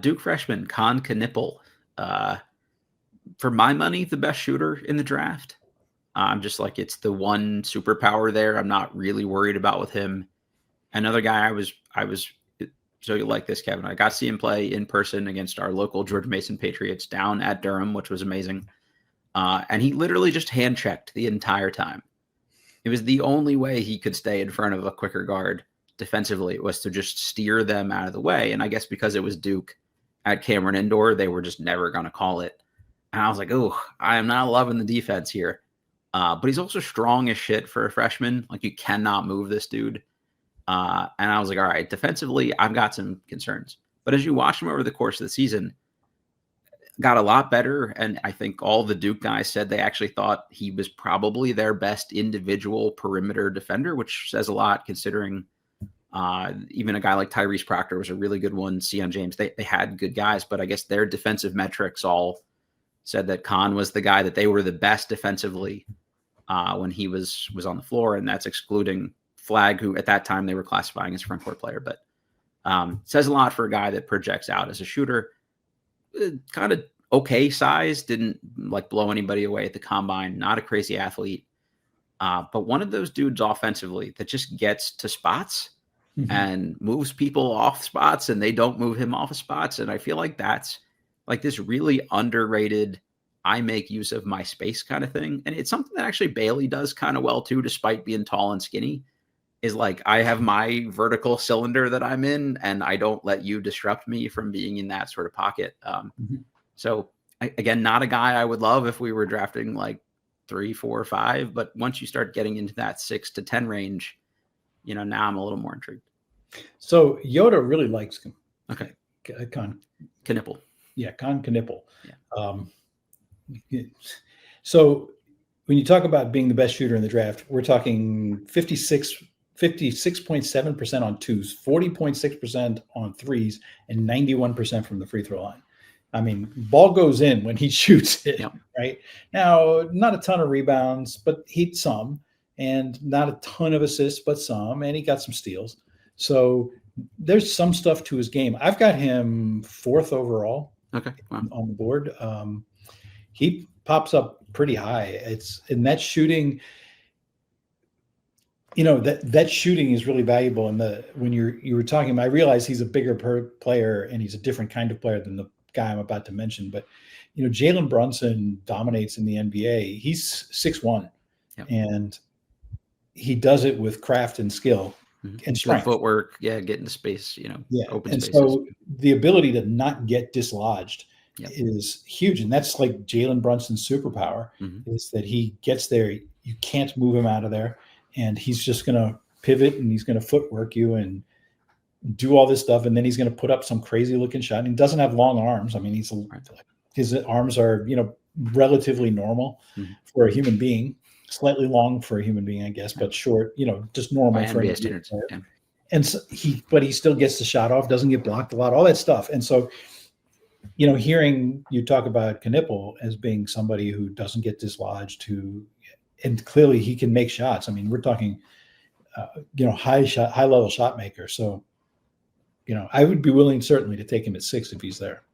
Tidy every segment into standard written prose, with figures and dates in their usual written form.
Duke freshman Kon Knueppel. For my money, the best shooter in the draft. I'm just like, it's the one superpower there. I'm not really worried about with him. Another guy I was, so you like this, Kevin. I got to see him play in person against our local George Mason Patriots down at Durham, which was amazing. And he literally just hand checked the entire time. It was the only way he could stay in front of a quicker guard defensively, was to just steer them out of the way. And I guess because it was Duke at Cameron Indoor, they were just never going to call it. And I was like, oh, I am not loving the defense here. But he's also strong as shit for a freshman. Like, you cannot move this dude. And I was like, all right, defensively, I've got some concerns. But as you watch him over the course of the season, got a lot better. And I think all the Duke guys said they actually thought he was probably their best individual perimeter defender, which says a lot considering even a guy like Tyrese Proctor was a really good one. Sion James, they had good guys, but I guess their defensive metrics all said that Kon was the guy that they were the best defensively when he was on the floor. And that's excluding Flag, who at that time they were classifying as front court player, but says a lot for a guy that projects out as a shooter. Kind of okay size, didn't like blow anybody away at the combine, not a crazy athlete, but one of those dudes offensively that just gets to spots and moves people off spots, and they don't move him off of spots. And I feel like that's like this really underrated, I make use of my space kind of thing. And it's something that actually Bailey does kind of well too, despite being tall and skinny, is like, I have my vertical cylinder that I'm in, and I don't let you disrupt me from being in that sort of pocket. So again, not a guy I would love if we were drafting like 3, 4, 5, but once you start getting into that 6 to 10 range, now I'm a little more intrigued. So Yoda really likes him. Okay. Kon Knueppel. Yeah, Kon Knueppel. Yeah. So when you talk about being the best shooter in the draft, we're talking 56.7% on twos, 40.6% on threes, and 91% from the free throw line. I mean, ball goes in when he shoots it, right? Now, not a ton of rebounds, but he'd some, and not a ton of assists, but some, and he got some steals. So there's some stuff to his game. I've got him 4th overall on the board. He pops up pretty high. It's in that shooting. That shooting is really valuable. And when you were talking, I realize he's a bigger player and he's a different kind of player than the guy I'm about to mention. But Jalen Brunson dominates in the NBA. He's 6'1", and he does it with craft and skill and strength. Good footwork, getting to space, open and spaces. So the ability to not get dislodged is huge, and that's like Jalen Brunson's superpower is that he gets there. You can't move him out of there, and he's just going to pivot and he's going to footwork you and do all this stuff, and then he's going to put up some crazy looking shot. And he doesn't have long arms. I mean, his arms are relatively normal for a human being. Slightly long for a human being, I guess, but short, just normal for NBA standards. And so he still gets the shot off, doesn't get blocked a lot, all that stuff. And so, hearing you talk about Knueppel as being somebody who doesn't get dislodged, and clearly he can make shots. I mean, we're talking, high level shot maker. So, I would be willing certainly to take him at 6 if he's there.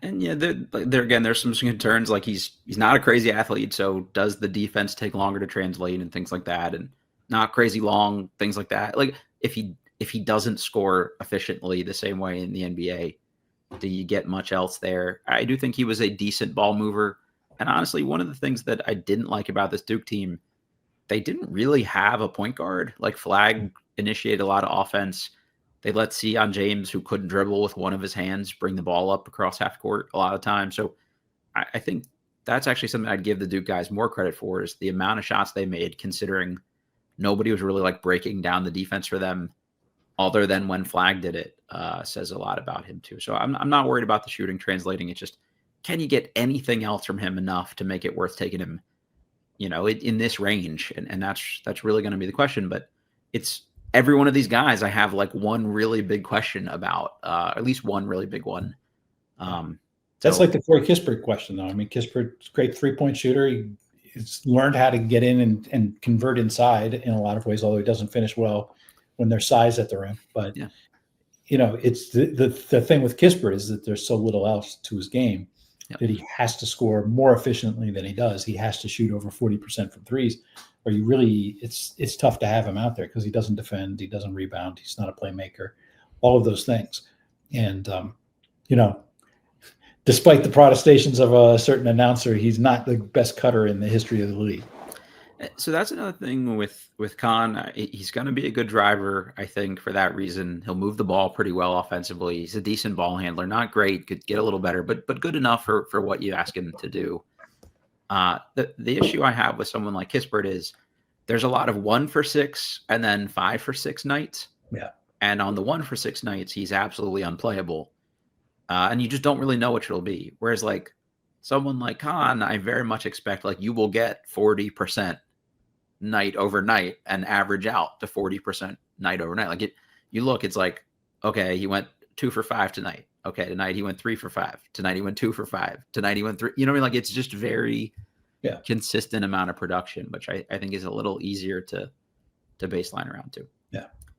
And there again, there's some concerns. Like he's not a crazy athlete, so does the defense take longer to translate and things like that, and not crazy long things like that. Like if he doesn't score efficiently the same way in the NBA, do you get much else there? I do think he was a decent ball mover, and honestly, one of the things that I didn't like about this Duke team, they didn't really have a point guard. Like Flag initiated a lot of offense. They let Sion James, who couldn't dribble with one of his hands, bring the ball up across half court a lot of times. So I think that's actually something I'd give the Duke guys more credit for, is the amount of shots they made, considering nobody was really like breaking down the defense for them other than when Flag did it. Says a lot about him too. So I'm not worried about the shooting translating. It's just, can you get anything else from him enough to make it worth taking him, in this range? And that's really going to be the question. But it's, every one of these guys, I have like one really big question about, at least one really big one. That's like the Corey Kispert question, though. I mean, Kispert's a great 3-point shooter. He's learned how to get in and convert inside in a lot of ways, although he doesn't finish well when there's size at the rim. But it's the thing with Kispert is that there's so little else to his game that he has to score more efficiently than he does. He has to shoot over 40% from threes, or it's tough to have him out there because he doesn't defend, he doesn't rebound, he's not a playmaker, all of those things. And despite the protestations of a certain announcer, he's not the best cutter in the history of the league. So that's another thing with Kon. He's going to be a good driver, I think, for that reason. He'll move the ball pretty well offensively. He's a decent ball handler, not great, could get a little better, but good enough for what you ask him to do. The issue I have with someone like Kispert is there's a lot of 1 for 6 and then 5 for 6 nights. Yeah. And on the 1 for 6 nights, he's absolutely unplayable. And you just don't really know what it'll be. Whereas like someone like Kon, I very much expect like you will get 40% night over night and average out to 40% night over night. Like it's like, okay, he went 2 for 5 tonight. Okay, tonight he went 3 for 5. Tonight he went 2 for 5. Tonight he went 3. You know what I mean? Like it's just very consistent amount of production, which I think is a little easier to baseline around too. Yeah.